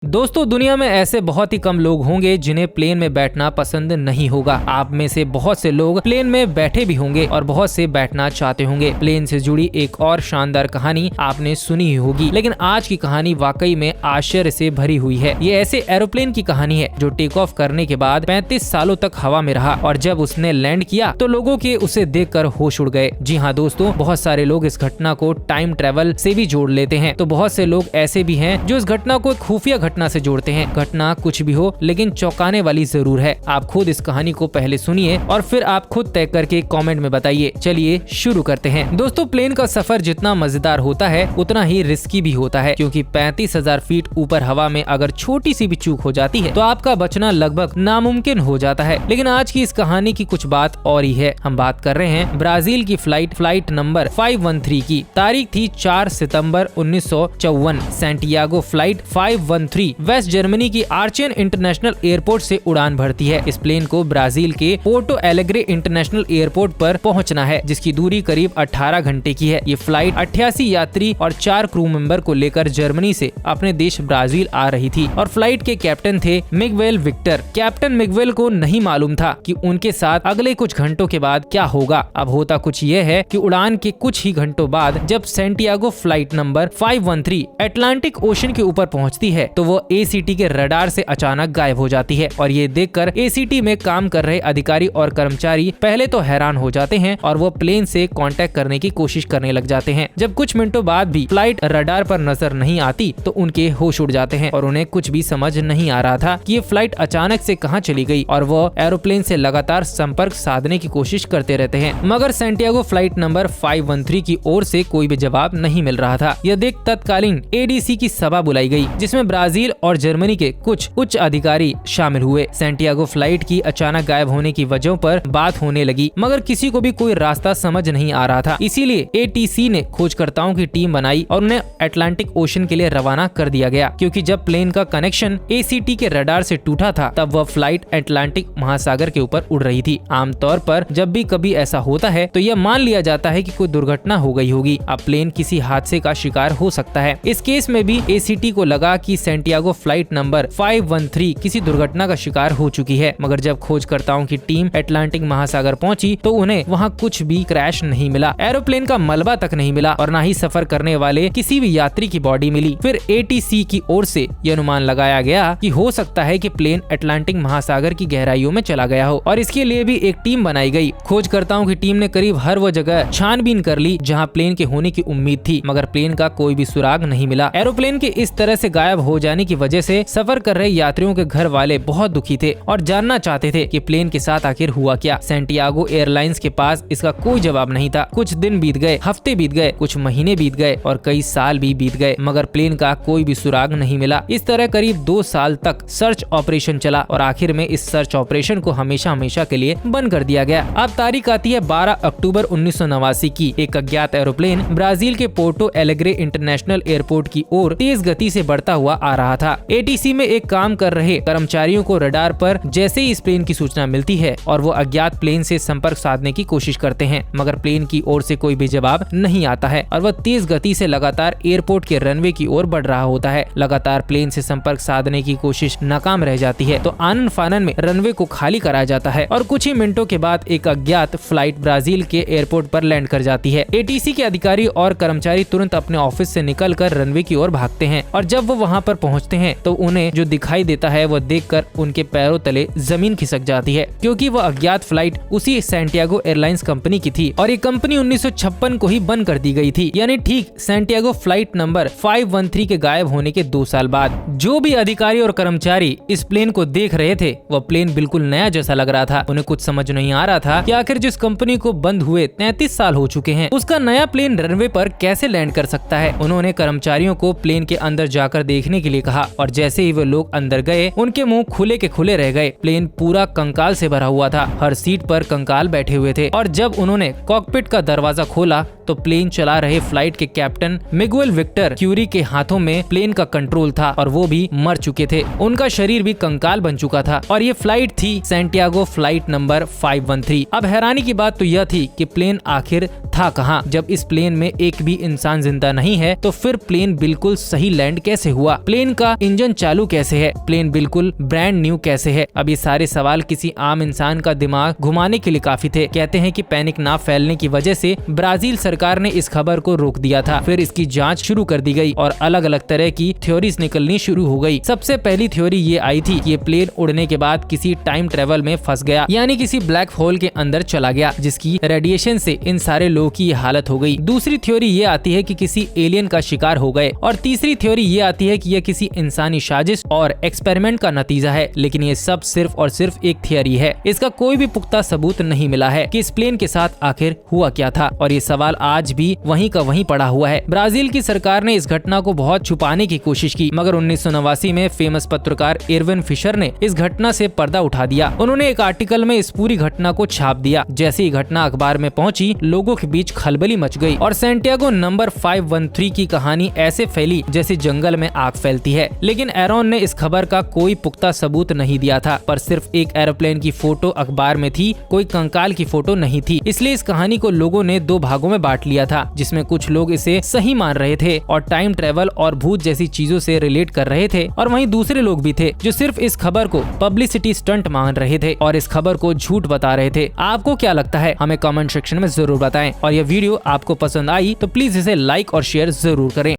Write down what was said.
दोस्तों, दुनिया में ऐसे बहुत ही कम लोग होंगे जिन्हें प्लेन में बैठना पसंद नहीं होगा। आप में से बहुत से लोग प्लेन में बैठे भी होंगे और बहुत से बैठना चाहते होंगे। प्लेन से जुड़ी एक और शानदार कहानी आपने सुनी ही होगी, लेकिन आज की कहानी वाकई में आश्चर्य से भरी हुई है। ये ऐसे एरोप्लेन की कहानी है जो टेक ऑफ करने के बाद 35 सालों तक हवा में रहा और जब उसने लैंड किया तो लोगों के उसे देखकर होश उड़ गए। जी हाँ दोस्तों, बहुत सारे लोग इस घटना को टाइम ट्रेवल से भी जोड़ लेते हैं, तो बहुत से लोग ऐसे भी हैं जो इस घटना को एक खुफिया घटना से जोड़ते हैं। घटना कुछ भी हो लेकिन चौंकाने वाली जरूर है। आप खुद इस कहानी को पहले सुनिए और फिर आप खुद तय करके कमेंट में बताइए। चलिए शुरू करते हैं। दोस्तों, प्लेन का सफर जितना मजेदार होता है उतना ही रिस्की भी होता है, क्योंकि 35,000 फीट ऊपर हवा में अगर छोटी सी भी चूक हो जाती है तो आपका बचना लगभग नामुमकिन हो जाता है। लेकिन आज की इस कहानी की कुछ बात और ही है। हम बात कर रहे हैं ब्राजील की फ्लाइट नंबर 513 की। तारीख थी 4 सितंबर 1954। सैंटियागो फ्लाइट 513 वेस्ट जर्मनी की आर्चेन इंटरनेशनल एयरपोर्ट से उड़ान भरती है। इस प्लेन को ब्राजील के पोर्टो एलेग्रे इंटरनेशनल एयरपोर्ट पर पहुंचना है, जिसकी दूरी करीब 18 घंटे की है। ये फ्लाइट 88 यात्री और 4 क्रू मेंबर को लेकर जर्मनी से अपने देश ब्राजील आ रही थी और फ्लाइट के कैप्टन थे मिगवेल विक्टर। कैप्टन मिगवेल को नहीं मालूम था कि उनके साथ अगले कुछ घंटों के बाद क्या होगा। अब होता कुछ ये है कि उड़ान के कुछ ही घंटों बाद जब Santiago flight number 513 Atlantic ocean के ऊपर पहुंचती है तो वो एसीटी के रडार से अचानक गायब हो जाती है। और ये देखकर एसीटी में काम कर रहे अधिकारी और कर्मचारी पहले तो हैरान हो जाते हैं और वो प्लेन से कांटेक्ट करने की कोशिश करने लग जाते हैं। जब कुछ मिनटों बाद भी फ्लाइट रडार पर नजर नहीं आती तो उनके होश उड़ जाते हैं और उन्हें कुछ भी समझ नहीं आ रहा था कि ये फ्लाइट अचानक से कहां चली गई, और वो एरोप्लेन से लगातार संपर्क साधने की कोशिश करते रहते हैं, मगर सैंटियागो फ्लाइट नंबर 513 की ओर से कोई भी जवाब नहीं मिल रहा था। यह देख तत्कालीन एडीसी की सभा बुलाई गई, जिसमें ब्राजील और जर्मनी के कुछ उच्च अधिकारी शामिल हुए। सैंटियागो फ्लाइट की अचानक गायब होने की वजहों पर बात होने लगी, मगर किसी को भी कोई रास्ता समझ नहीं आ रहा था। इसीलिए एटीसी ने खोजकर्ताओं की टीम बनाई और उन्हें अटलांटिक ओशन के लिए रवाना कर दिया गया, क्योंकि जब प्लेन का कनेक्शन एसीटी के रडार से टूटा था तब वह फ्लाइट अटलांटिक महासागर के ऊपर उड़ रही थी। आमतौर पर जब भी कभी ऐसा होता है तो यह मान लिया जाता है कि कोई दुर्घटना हो गई होगी। अब प्लेन किसी हादसे का शिकार हो सकता है। इस केस में भी एसीटी को लगा कि सैंटियागो फ्लाइट नंबर 513 किसी दुर्घटना का शिकार हो चुकी है, मगर जब खोजकर्ताओं की टीम अटलांटिक महासागर पहुंची तो उन्हें वहां कुछ भी क्रैश नहीं मिला। एरोप्लेन का मलबा तक नहीं मिला और न ही सफर करने वाले किसी भी यात्री की बॉडी मिली। फिर एटीसी की ओर से यह अनुमान लगाया गया कि हो सकता है कि प्लेन अटलांटिक महासागर की गहराइयों में चला गया हो, और इसके लिए भी एक टीम बनाई गई। खोजकर्ताओं की टीम ने करीब हर वो जगह छानबीन कर ली जहाँ प्लेन के होने की उम्मीद थी, मगर प्लेन का कोई भी सुराग नहीं मिला। एरोप्लेन के इस तरह से गायब हो जाने की वजह से सफर कर रहे यात्रियों के घर वाले बहुत दुखी थे और जानना चाहते थे कि प्लेन के साथ आखिर हुआ क्या। सैंटियागो एयरलाइंस के पास इसका कोई जवाब नहीं था। कुछ दिन बीत गए, हफ्ते बीत गए, कुछ महीने बीत गए और कई साल भी बीत गए, मगर प्लेन का कोई भी सुराग नहीं मिला। इस तरह करीब 2 साल तक सर्च ऑपरेशन चला और आखिर में इस सर्च ऑपरेशन को हमेशा हमेशा के लिए बंद कर दिया गया। अब तारीख आती है 12 अक्टूबर 1989 की। एक अज्ञात एरोप्लेन ब्राजील के पोर्टो एलेग्रे इंटरनेशनल एयरपोर्ट की ओर तेज गति से बढ़ता हुआ आ रहा था। एटीसी में एक काम कर रहे कर्मचारियों को रडार पर जैसे ही इस प्लेन की सूचना मिलती है और वो अज्ञात प्लेन से संपर्क साधने की कोशिश करते हैं, मगर प्लेन की ओर से कोई भी जवाब नहीं आता है और वह तेज गति से लगातार एयरपोर्ट के रनवे की ओर बढ़ रहा होता है। लगातार प्लेन से संपर्क साधने की कोशिश नाकाम रह जाती है तो आनन फानन में रनवे को खाली कराया जाता है और कुछ ही मिनटों के बाद एक अज्ञात फ्लाइट ब्राजील के एयरपोर्ट पर लैंड कर जाती है। एटीसी के अधिकारी और कर्मचारी तुरंत अपने ऑफिस से निकलकर रनवे की ओर भागते हैं और जब वो वहाँ पर पहुँचते हैं तो उन्हें जो दिखाई देता है वह देखकर उनके पैरों तले जमीन खिसक जाती है, क्योंकि वह अज्ञात फ्लाइट उसी सैंटियागो एयरलाइंस कंपनी की थी और ये कंपनी 1956 को ही बंद कर दी गई थी, यानी ठीक सैंटियागो फ्लाइट नंबर 513 के गायब होने के 2 साल बाद। जो भी अधिकारी और कर्मचारी इस प्लेन को देख रहे थे वह प्लेन बिल्कुल नया जैसा लग रहा था। उन्हें कुछ समझ नहीं आ रहा था कि आखिर जिस कंपनी को बंद हुए 33 साल हो चुके हैं उसका नया प्लेन रनवे पर कैसे लैंड कर सकता है। उन्होंने कर्मचारियों को प्लेन के अंदर जाकर देखने के लिए कहा और जैसे ही वे लोग अंदर गए उनके मुंह खुले के खुले रह गए। प्लेन पूरा कंकाल से भरा हुआ था। हर सीट पर कंकाल बैठे हुए थे और जब उन्होंने कॉकपिट का दरवाजा खोला तो प्लेन चला रहे फ्लाइट के कैप्टन मिगुएल विक्टर क्यूरी के हाथों में प्लेन का कंट्रोल था और वो भी मर चुके थे। उनका शरीर भी कंकाल बन चुका था और ये फ्लाइट थी सैंटियागो फ्लाइट नंबर 513। अब हैरानी की बात तो यह थी कि प्लेन आखिर था कहाँ। जब इस प्लेन में एक भी इंसान जिंदा नहीं है तो फिर प्लेन बिल्कुल सही लैंड कैसे हुआ। प्लेन प्लेन का इंजन चालू कैसे है, प्लेन बिल्कुल ब्रांड न्यू कैसे है। अब ये सारे सवाल किसी आम इंसान का दिमाग घुमाने के लिए काफी थे। कहते हैं कि पैनिक ना फैलने की वजह से ब्राजील सरकार ने इस खबर को रोक दिया था। फिर इसकी जांच शुरू कर दी गई और अलग अलग तरह की थ्योरीज निकलनी शुरू हो गई। सबसे पहली थ्योरी ये आई थी कि ये प्लेन उड़ने के बाद किसी टाइम ट्रेवल में फंस गया, यानी किसी ब्लैक होल के अंदर चला गया, जिसकी रेडिएशन से इन सारे लोगों की हालत हो गई। दूसरी थ्योरी ये आती है कि किसी एलियन का शिकार हो गए और तीसरी थ्योरी ये आती है कि यह किसी इंसानी साजिश और एक्सपेरिमेंट का नतीजा है। लेकिन ये सब सिर्फ और सिर्फ एक थियरी है। इसका कोई भी पुख्ता सबूत नहीं मिला है कि इस प्लेन के साथ आखिर हुआ क्या था और ये सवाल आज भी वहीं का वहीं पड़ा हुआ है। ब्राजील की सरकार ने इस घटना को बहुत छुपाने की कोशिश की, मगर 1989 में फेमस पत्रकार एरविन फिशर ने इस घटना से पर्दा उठा दिया। उन्होंने एक आर्टिकल में इस पूरी घटना को छाप दिया। जैसे ही घटना अखबार में पहुंची, लोगों के बीच खलबली मच गई और सैंटियागो नंबर 513 की कहानी ऐसे फैली जैसे जंगल में आग फैलती है। लेकिन एरोन ने इस खबर का कोई पुख्ता सबूत नहीं दिया था, पर सिर्फ एक एरोप्लेन की फोटो अखबार में थी, कोई कंकाल की फोटो नहीं थी। इसलिए इस कहानी को लोगों ने दो भागों में बांट लिया था, जिसमें कुछ लोग इसे सही मान रहे थे और टाइम ट्रेवल और भूत जैसी चीजों से रिलेट कर रहे थे, और वहीं दूसरे लोग भी थे जो सिर्फ इस खबर को पब्लिसिटी स्टंट मान रहे थे और इस खबर को झूठ बता रहे थे। आपको क्या लगता है, हमें कमेंट सेक्शन में जरूर बताएं। और यह वीडियो आपको पसंद आई तो प्लीज इसे लाइक और शेयर जरूर करें।